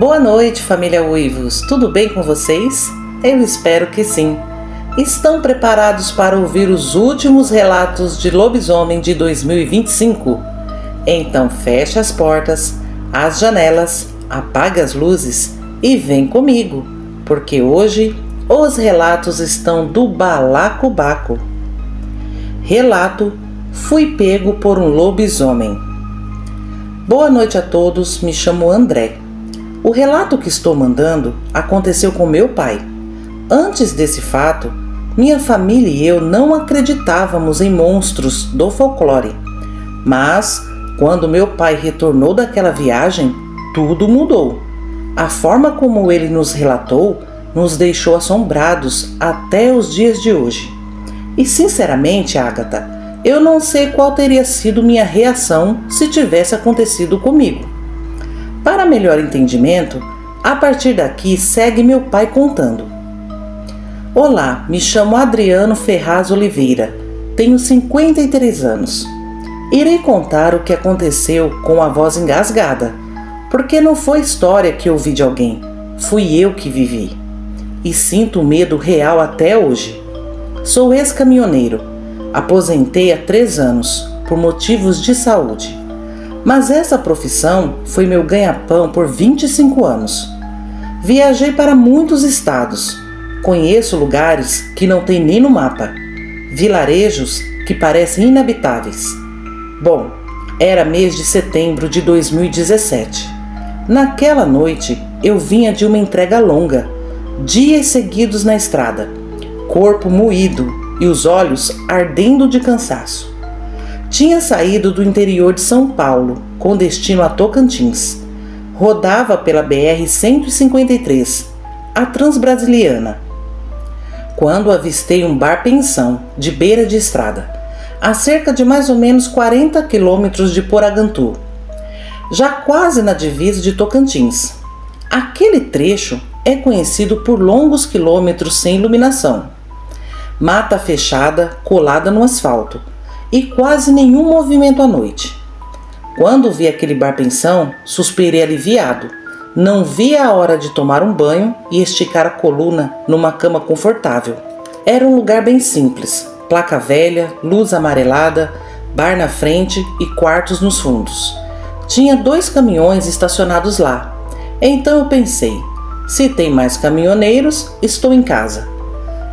Boa noite, família Uivos. Tudo bem com vocês? Eu espero que sim. Estão preparados para ouvir os últimos relatos de lobisomem de 2025? Então feche as portas, as janelas, apague as luzes e vem comigo, porque hoje os relatos estão do balacobaco. Relato: fui pego por um lobisomem. Boa noite a todos, me chamo André. O relato que estou mandando aconteceu com meu pai. Antes desse fato, minha família e eu não acreditávamos em monstros do folclore. Mas, quando meu pai retornou daquela viagem, tudo mudou. A forma como ele nos relatou nos deixou assombrados até os dias de hoje. E sinceramente, Agatha, eu não sei qual teria sido minha reação se tivesse acontecido comigo. Para melhor entendimento, a partir daqui segue meu pai contando. Olá, me chamo Adriano Ferraz Oliveira, tenho 53 anos. Irei contar o que aconteceu com a voz engasgada, porque não foi história que ouvi de alguém, fui eu que vivi. E sinto medo real até hoje. Sou ex-caminhoneiro, aposentei há 3 anos, por motivos de saúde. Mas essa profissão foi meu ganha-pão por 25 anos. Viajei para muitos estados, conheço lugares que não tem nem no mapa, vilarejos que parecem inabitáveis. Bom, era mês de setembro de 2017. Naquela noite eu vinha de uma entrega longa, dias seguidos na estrada, corpo moído e os olhos ardendo de cansaço. Tinha saído do interior de São Paulo, com destino a Tocantins. Rodava pela BR-153, a Transbrasiliana, quando avistei um bar-pensão de beira de estrada, a cerca de mais ou menos 40 quilômetros de Poragantu, já quase na divisa de Tocantins. Aquele trecho é conhecido por longos quilômetros sem iluminação, mata fechada colada no asfalto, e quase nenhum movimento à noite. Quando vi aquele bar-pensão, suspirei aliviado. Não via a hora de tomar um banho e esticar a coluna numa cama confortável. Era um lugar bem simples, placa velha, luz amarelada, bar na frente e quartos nos fundos. Tinha 2 caminhões estacionados lá. Então eu pensei, se tem mais caminhoneiros, estou em casa.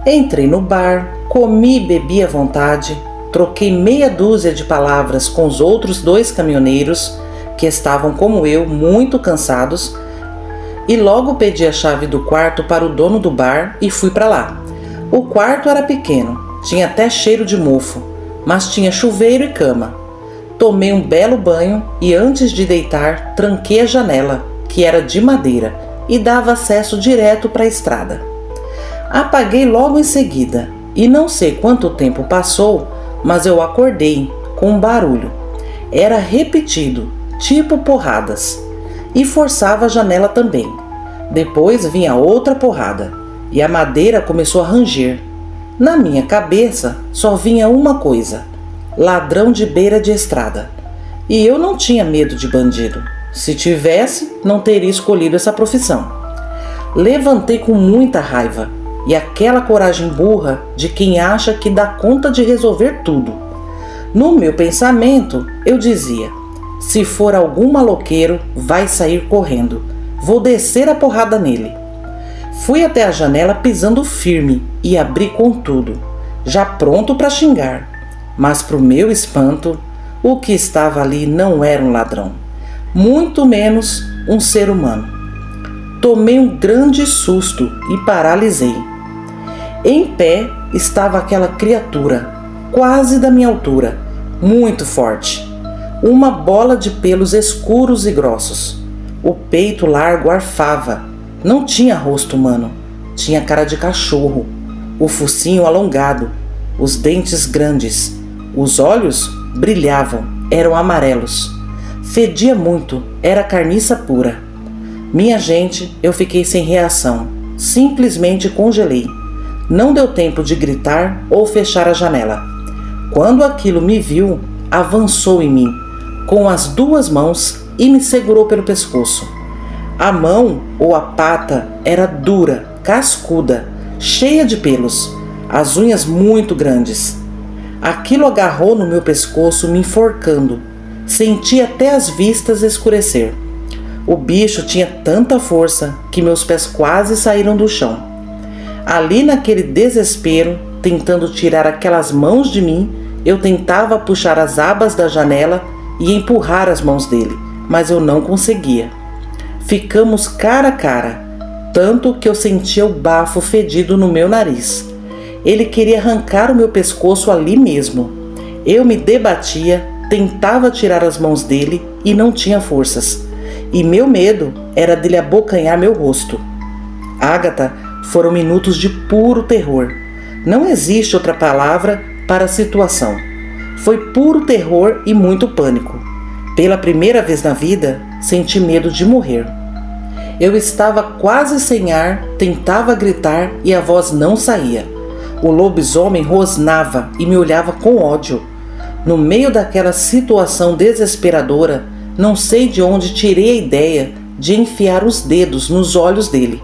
Entrei no bar, comi e bebi à vontade. Troquei meia dúzia de palavras com os outros 2 caminhoneiros, que estavam como eu, muito cansados, e logo pedi a chave do quarto para o dono do bar e fui para lá. O quarto era pequeno, tinha até cheiro de mofo, mas tinha chuveiro e cama. Tomei um belo banho e antes de deitar, tranquei a janela, que era de madeira, e dava acesso direto para a estrada. Apaguei logo em seguida, e não sei quanto tempo passou, mas eu acordei com um barulho. Era repetido, tipo porradas, e forçava a janela também. Depois vinha outra porrada, e a madeira começou a ranger. Na minha cabeça só vinha uma coisa: ladrão de beira de estrada. E eu não tinha medo de bandido. Se tivesse, não teria escolhido essa profissão. Levantei com muita raiva, e aquela coragem burra de quem acha que dá conta de resolver tudo. No meu pensamento, eu dizia: se for algum maloqueiro, vai sair correndo. Vou descer a porrada nele. Fui até a janela pisando firme e abri com tudo, já pronto para xingar. Mas pro meu espanto, o que estava ali não era um ladrão, muito menos um ser humano. Tomei um grande susto e paralisei. Em pé estava aquela criatura, quase da minha altura, muito forte. Uma bola de pelos escuros e grossos. O peito largo arfava. Não tinha rosto humano, tinha cara de cachorro. O focinho alongado, os dentes grandes. Os olhos brilhavam, eram amarelos. Fedia muito, era carniça pura. Minha gente, eu fiquei sem reação, simplesmente congelei. Não deu tempo de gritar ou fechar a janela. Quando aquilo me viu, avançou em mim, com as 2 mãos e me segurou pelo pescoço. A mão ou a pata era dura, cascuda, cheia de pelos, as unhas muito grandes. Aquilo agarrou no meu pescoço, me enforcando. Senti até as vistas escurecer. O bicho tinha tanta força que meus pés quase saíram do chão. Ali naquele desespero, tentando tirar aquelas mãos de mim, eu tentava puxar as abas da janela e empurrar as mãos dele, mas eu não conseguia. Ficamos cara a cara, tanto que eu sentia o bafo fedido no meu nariz. Ele queria arrancar o meu pescoço ali mesmo. Eu me debatia, tentava tirar as mãos dele e não tinha forças. E meu medo era dele abocanhar meu rosto. Agatha, foram minutos de puro terror. Não existe outra palavra para a situação. Foi puro terror e muito pânico. Pela primeira vez na vida, senti medo de morrer. Eu estava quase sem ar, tentava gritar e a voz não saía. O lobisomem rosnava e me olhava com ódio. No meio daquela situação desesperadora, não sei de onde tirei a ideia de enfiar os dedos nos olhos dele.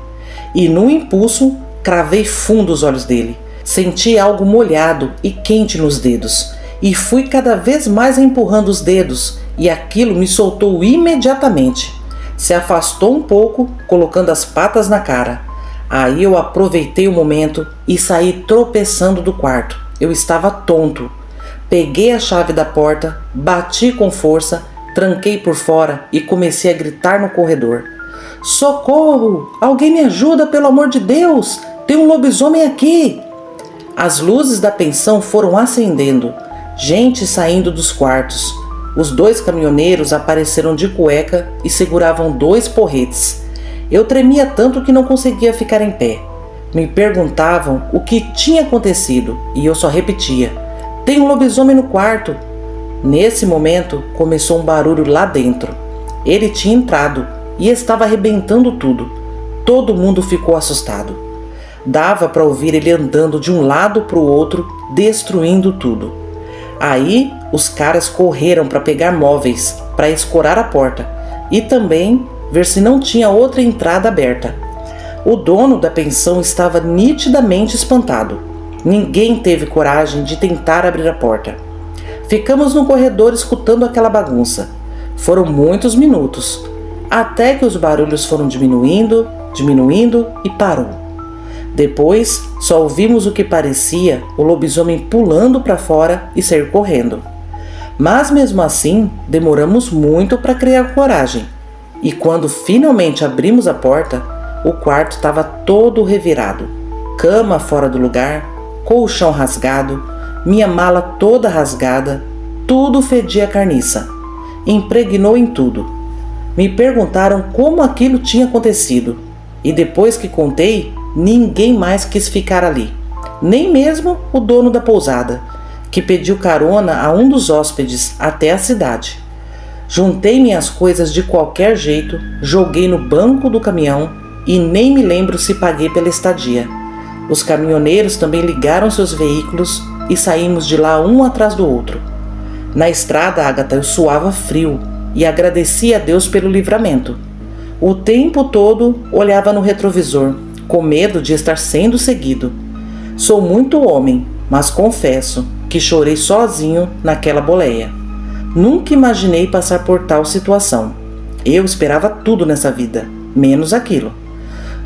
E no impulso, cravei fundo os olhos dele. Senti algo molhado e quente nos dedos. E fui cada vez mais empurrando os dedos, e aquilo me soltou imediatamente. Se afastou um pouco, colocando as patas na cara. Aí eu aproveitei o momento e saí tropeçando do quarto. Eu estava tonto. Peguei a chave da porta, bati com força, tranquei por fora e comecei a gritar no corredor. Socorro! Alguém me ajuda, pelo amor de Deus! Tem um lobisomem aqui! As luzes da pensão foram acendendo. Gente saindo dos quartos. Os 2 caminhoneiros apareceram de cueca e seguravam 2 porretes. Eu tremia tanto que não conseguia ficar em pé. Me perguntavam o que tinha acontecido e eu só repetia: tem um lobisomem no quarto. Nesse momento começou um barulho lá dentro. Ele tinha entrado e estava arrebentando tudo. Todo mundo ficou assustado. Dava para ouvir ele andando de um lado para o outro, destruindo tudo. Aí os caras correram para pegar móveis, para escorar a porta e também ver se não tinha outra entrada aberta. O dono da pensão estava nitidamente espantado. Ninguém teve coragem de tentar abrir a porta. Ficamos no corredor escutando aquela bagunça. Foram muitos minutos, até que os barulhos foram diminuindo e parou. Depois, só ouvimos o que parecia o lobisomem pulando para fora e sair correndo. Mas mesmo assim, demoramos muito para criar coragem. E quando finalmente abrimos a porta, o quarto estava todo revirado. Cama fora do lugar, colchão rasgado, minha mala toda rasgada, tudo fedia carniça. Impregnou em tudo. Me perguntaram como aquilo tinha acontecido. E depois que contei, ninguém mais quis ficar ali. Nem mesmo o dono da pousada, que pediu carona a um dos hóspedes até a cidade. Juntei minhas coisas de qualquer jeito, joguei no banco do caminhão e nem me lembro se paguei pela estadia. Os caminhoneiros também ligaram seus veículos e saímos de lá um atrás do outro. Na estrada, Agatha, eu suava frio e agradecia a Deus pelo livramento. O tempo todo olhava no retrovisor, com medo de estar sendo seguido. Sou muito homem, mas confesso que chorei sozinho naquela boleia. Nunca imaginei passar por tal situação. Eu esperava tudo nessa vida, menos aquilo.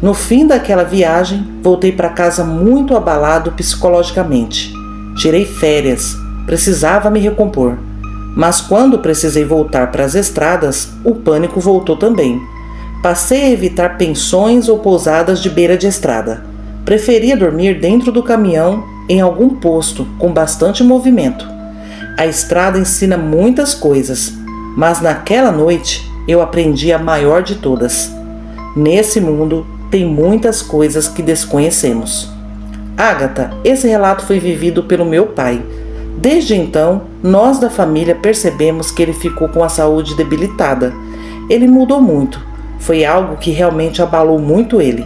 No fim daquela viagem, voltei para casa muito abalado psicologicamente. Tirei férias, precisava me recompor. Mas quando precisei voltar para as estradas, o pânico voltou também. Passei a evitar pensões ou pousadas de beira de estrada. Preferia dormir dentro do caminhão em algum posto com bastante movimento. A estrada ensina muitas coisas, mas naquela noite eu aprendi a maior de todas. Nesse mundo tem muitas coisas que desconhecemos. Agatha, esse relato foi vivido pelo meu pai. Desde então, nós da família percebemos que ele ficou com a saúde debilitada. Ele mudou muito. Foi algo que realmente abalou muito ele.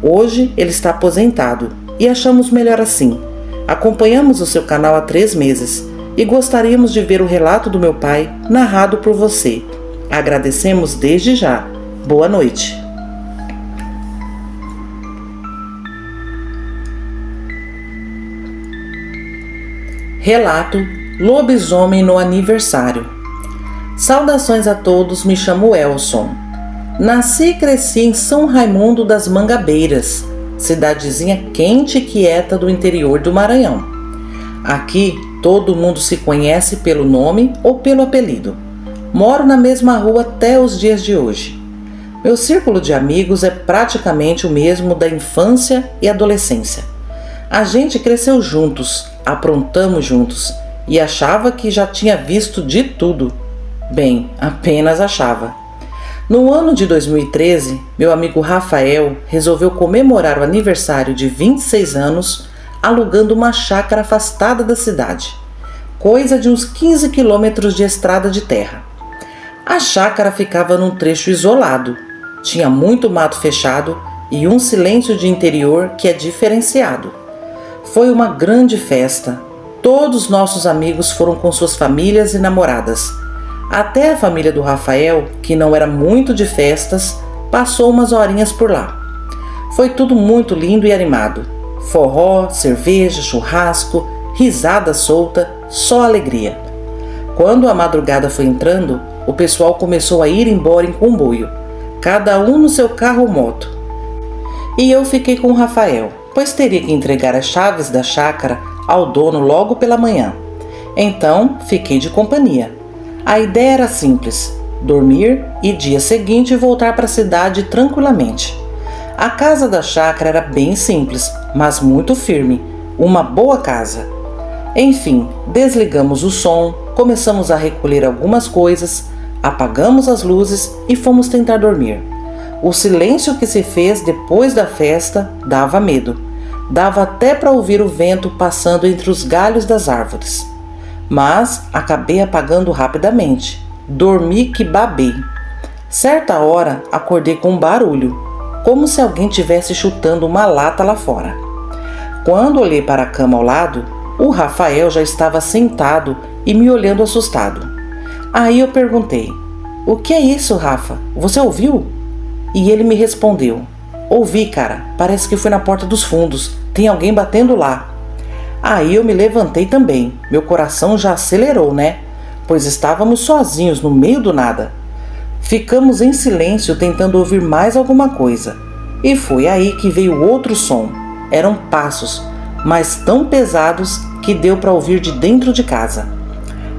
Hoje ele está aposentado e achamos melhor assim. Acompanhamos o seu canal há 3 meses e gostaríamos de ver o relato do meu pai narrado por você. Agradecemos desde já. Boa noite. Relato Lobisomem no Aniversário. Saudações a todos, me chamo Elson. Nasci e cresci em São Raimundo das Mangabeiras, cidadezinha quente e quieta do interior do Maranhão. Aqui todo mundo se conhece pelo nome ou pelo apelido. Moro na mesma rua até os dias de hoje. Meu círculo de amigos é praticamente o mesmo da infância e adolescência. A gente cresceu juntos, aprontamos juntos e achava que já tinha visto de tudo. Bem, apenas achava. No ano de 2013, meu amigo Rafael resolveu comemorar o aniversário de 26 anos alugando uma chácara afastada da cidade, coisa de uns 15 quilômetros de estrada de terra. A chácara ficava num trecho isolado, tinha muito mato fechado e um silêncio de interior que é diferenciado. Foi uma grande festa. Todos nossos amigos foram com suas famílias e namoradas. Até a família do Rafael, que não era muito de festas, passou umas horinhas por lá. Foi tudo muito lindo e animado. Forró, cerveja, churrasco, risada solta, só alegria. Quando a madrugada foi entrando, o pessoal começou a ir embora em comboio, cada um no seu carro ou moto. E eu fiquei com o Rafael, pois teria que entregar as chaves da chácara ao dono logo pela manhã. Então, fiquei de companhia. A ideia era simples: dormir e dia seguinte voltar para a cidade tranquilamente. A casa da chácara era bem simples, mas muito firme, uma boa casa. Enfim, desligamos o som, começamos a recolher algumas coisas, apagamos as luzes e fomos tentar dormir. O silêncio que se fez depois da festa dava medo. Dava até para ouvir o vento passando entre os galhos das árvores. Mas acabei apagando rapidamente. Dormi que babei. Certa hora acordei com um barulho, como se alguém tivesse chutando uma lata lá fora. Quando olhei para a cama ao lado, o Rafael já estava sentado e me olhando assustado. Aí eu perguntei: "O que é isso, Rafa? Você ouviu?" E ele me respondeu: "Ouvi, cara, parece que foi na porta dos fundos, tem alguém batendo lá." Aí eu me levantei também, meu coração já acelerou, né? Pois estávamos sozinhos no meio do nada. Ficamos em silêncio tentando ouvir mais alguma coisa. E foi aí que veio outro som. Eram passos, mas tão pesados que deu para ouvir de dentro de casa.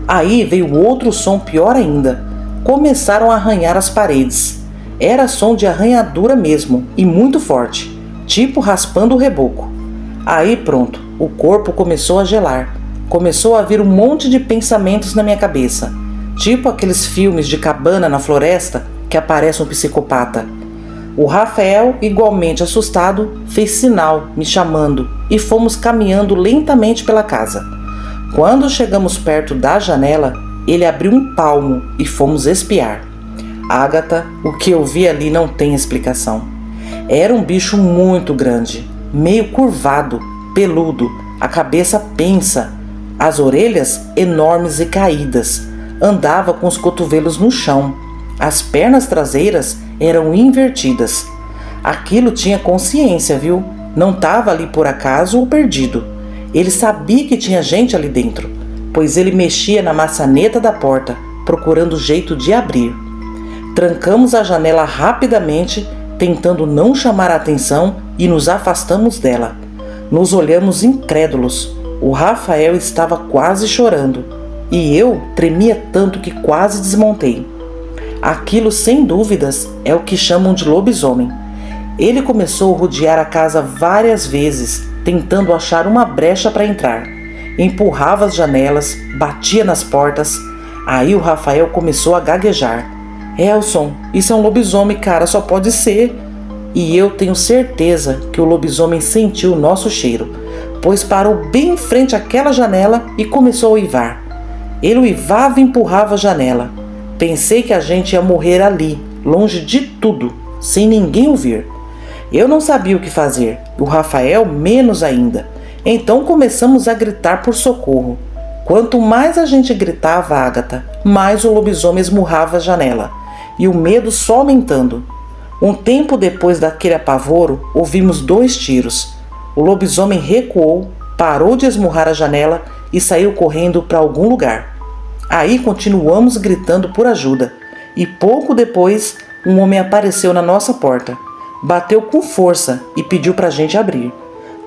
Aí veio outro som pior ainda. Começaram a arranhar as paredes. Era som de arranhadura mesmo, e muito forte, tipo raspando o reboco. Aí pronto, o corpo começou a gelar. Começou a vir um monte de pensamentos na minha cabeça, tipo aqueles filmes de cabana na floresta que aparece um psicopata. O Rafael, igualmente assustado, fez sinal, me chamando, e fomos caminhando lentamente pela casa. Quando chegamos perto da janela, ele abriu um palmo e fomos espiar. Ágata, o que eu vi ali não tem explicação. Era um bicho muito grande, meio curvado, peludo, a cabeça pensa, as orelhas enormes e caídas. Andava com os cotovelos no chão. As pernas traseiras eram invertidas. Aquilo tinha consciência, viu? Não estava ali por acaso ou perdido. Ele sabia que tinha gente ali dentro, pois ele mexia na maçaneta da porta, procurando jeito de abrir. Trancamos a janela rapidamente, tentando não chamar a atenção, e nos afastamos dela. Nos olhamos incrédulos. O Rafael estava quase chorando, e eu tremia tanto que quase desmontei. Aquilo, sem dúvidas, é o que chamam de lobisomem. Ele começou a rodear a casa várias vezes, tentando achar uma brecha para entrar. Empurrava as janelas, batia nas portas. Aí o Rafael começou a gaguejar. "Elson, isso é um lobisomem, cara, só pode ser." E eu tenho certeza que o lobisomem sentiu o nosso cheiro, pois parou bem em frente àquela janela e começou a uivar. Ele uivava e empurrava a janela. Pensei que a gente ia morrer ali, longe de tudo, sem ninguém ouvir. Eu não sabia o que fazer, o Rafael menos ainda. Então começamos a gritar por socorro. Quanto mais a gente gritava, Ágata, mais o lobisomem esmurrava a janela, e o medo só aumentando. Um tempo depois daquele apavoro, ouvimos 2 tiros. O lobisomem recuou, parou de esmurrar a janela e saiu correndo para algum lugar. Aí continuamos gritando por ajuda e pouco depois um homem apareceu na nossa porta. Bateu com força e pediu para a gente abrir.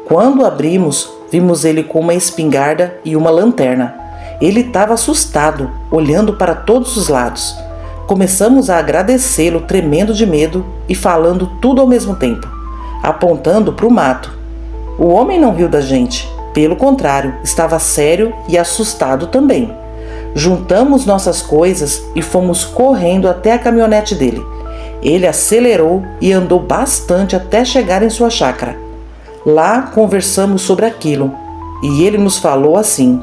Quando abrimos, vimos ele com uma espingarda e uma lanterna. Ele estava assustado, olhando para todos os lados. Começamos a agradecê-lo, tremendo de medo e falando tudo ao mesmo tempo, apontando para o mato. O homem não riu da gente, pelo contrário, estava sério e assustado também. Juntamos nossas coisas e fomos correndo até a caminhonete dele. Ele acelerou e andou bastante até chegar em sua chácara. Lá conversamos sobre aquilo e ele nos falou assim: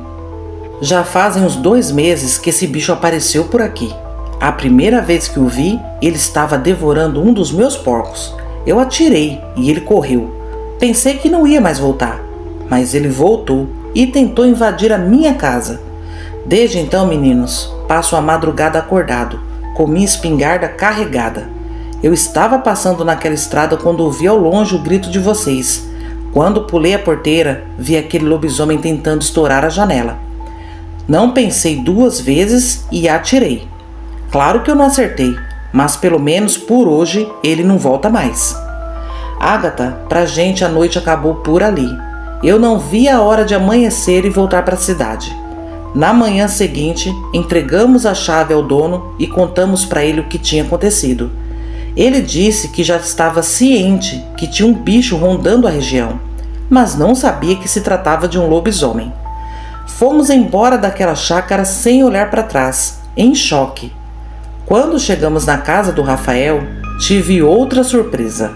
já fazem uns 2 meses que esse bicho apareceu por aqui. A primeira vez que o vi, ele estava devorando um dos meus porcos. Eu atirei e ele correu. Pensei que não ia mais voltar, mas ele voltou e tentou invadir a minha casa. Desde então, meninos, passo a madrugada acordado, com minha espingarda carregada. Eu estava passando naquela estrada quando ouvi ao longe o grito de vocês. Quando pulei a porteira, vi aquele lobisomem tentando estourar a janela. Não pensei 2 vezes e atirei. Claro que eu não acertei, mas pelo menos por hoje ele não volta mais. Agatha, pra gente a noite acabou por ali. Eu não vi a hora de amanhecer e voltar para a cidade. Na manhã seguinte, entregamos a chave ao dono e contamos para ele o que tinha acontecido. Ele disse que já estava ciente que tinha um bicho rondando a região, mas não sabia que se tratava de um lobisomem. Fomos embora daquela chácara sem olhar para trás, em choque. Quando chegamos na casa do Rafael, tive outra surpresa.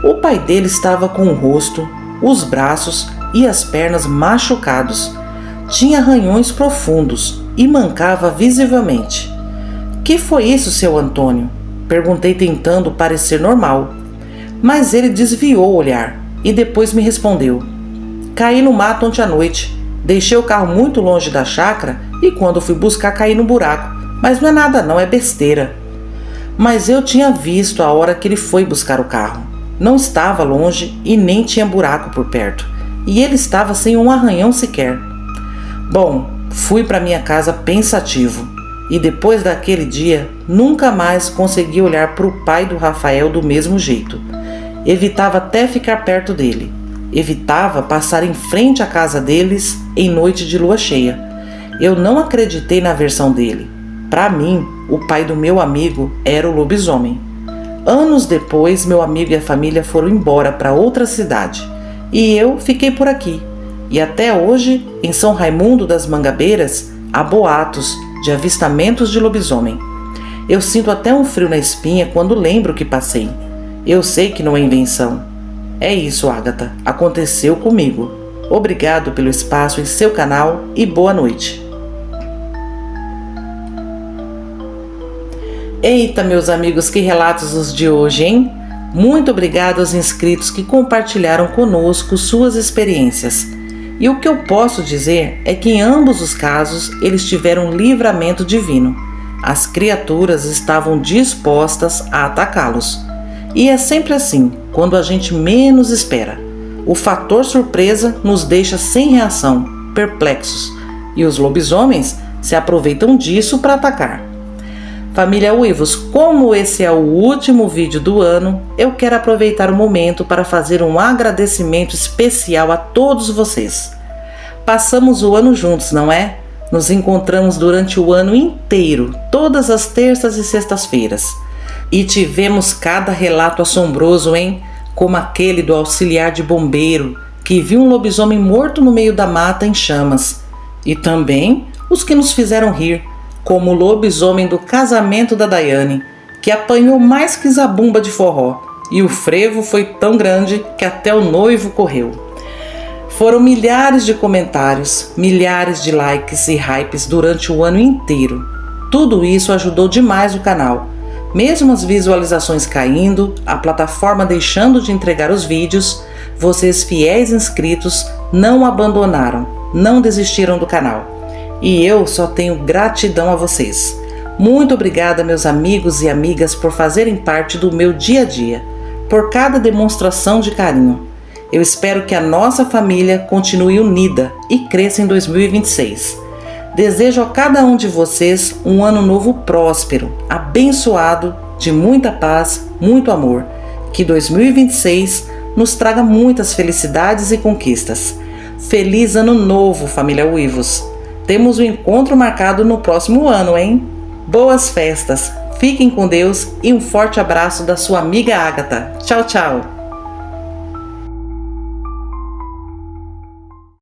O pai dele estava com o rosto, os braços e as pernas machucados. Tinha arranhões profundos e mancava visivelmente. Que foi isso, seu Antônio? Perguntei tentando parecer normal. Mas ele desviou o olhar e depois me respondeu: caí no mato ontem à noite. Deixei o carro muito longe da chácara e quando fui buscar caí no buraco. Mas não é nada não, é besteira. Mas eu tinha visto a hora que ele foi buscar o carro. Não estava longe e nem tinha buraco por perto. E ele estava sem um arranhão sequer. Bom, fui para minha casa pensativo. E depois daquele dia, nunca mais consegui olhar para o pai do Rafael do mesmo jeito. Evitava até ficar perto dele. Evitava passar em frente à casa deles em noite de lua cheia. Eu não acreditei na versão dele. Para mim, o pai do meu amigo era o lobisomem. Anos depois, meu amigo e a família foram embora para outra cidade. E eu fiquei por aqui. E até hoje, em São Raimundo das Mangabeiras, há boatos de avistamentos de lobisomem. Eu sinto até um frio na espinha quando lembro que passei. Eu sei que não é invenção. É isso, Agatha. Aconteceu comigo. Obrigado pelo espaço em seu canal e boa noite. Eita, meus amigos, que relatos os de hoje, hein? Muito obrigado aos inscritos que compartilharam conosco suas experiências. E o que eu posso dizer é que em ambos os casos eles tiveram livramento divino. As criaturas estavam dispostas a atacá-los. E é sempre assim, quando a gente menos espera. O fator surpresa nos deixa sem reação, perplexos. E os lobisomens se aproveitam disso para atacar. Família Uivos, como esse é o último vídeo do ano, eu quero aproveitar o momento para fazer um agradecimento especial a todos vocês. Passamos o ano juntos, não é? Nos encontramos durante o ano inteiro, todas as terças e sextas-feiras. E tivemos cada relato assombroso, hein? Como aquele do auxiliar de bombeiro, que viu um lobisomem morto no meio da mata em chamas. E também os que nos fizeram rir, como o lobisomem do casamento da Daiane, que apanhou mais que zabumba de forró, e o frevo foi tão grande que até o noivo correu. Foram milhares de comentários, milhares de likes e hypes durante o ano inteiro. Tudo isso ajudou demais o canal. Mesmo as visualizações caindo, a plataforma deixando de entregar os vídeos, vocês fiéis inscritos não abandonaram, não desistiram do canal. E eu só tenho gratidão a vocês. Muito obrigada, meus amigos e amigas, por fazerem parte do meu dia a dia, por cada demonstração de carinho. Eu espero que a nossa família continue unida e cresça em 2026. Desejo a cada um de vocês um ano novo próspero, abençoado, de muita paz, muito amor. Que 2026 nos traga muitas felicidades e conquistas. Feliz Ano Novo, família Uivos! Temos um encontro marcado no próximo ano, hein? Boas festas, fiquem com Deus e um forte abraço da sua amiga Ágata. Tchau, tchau!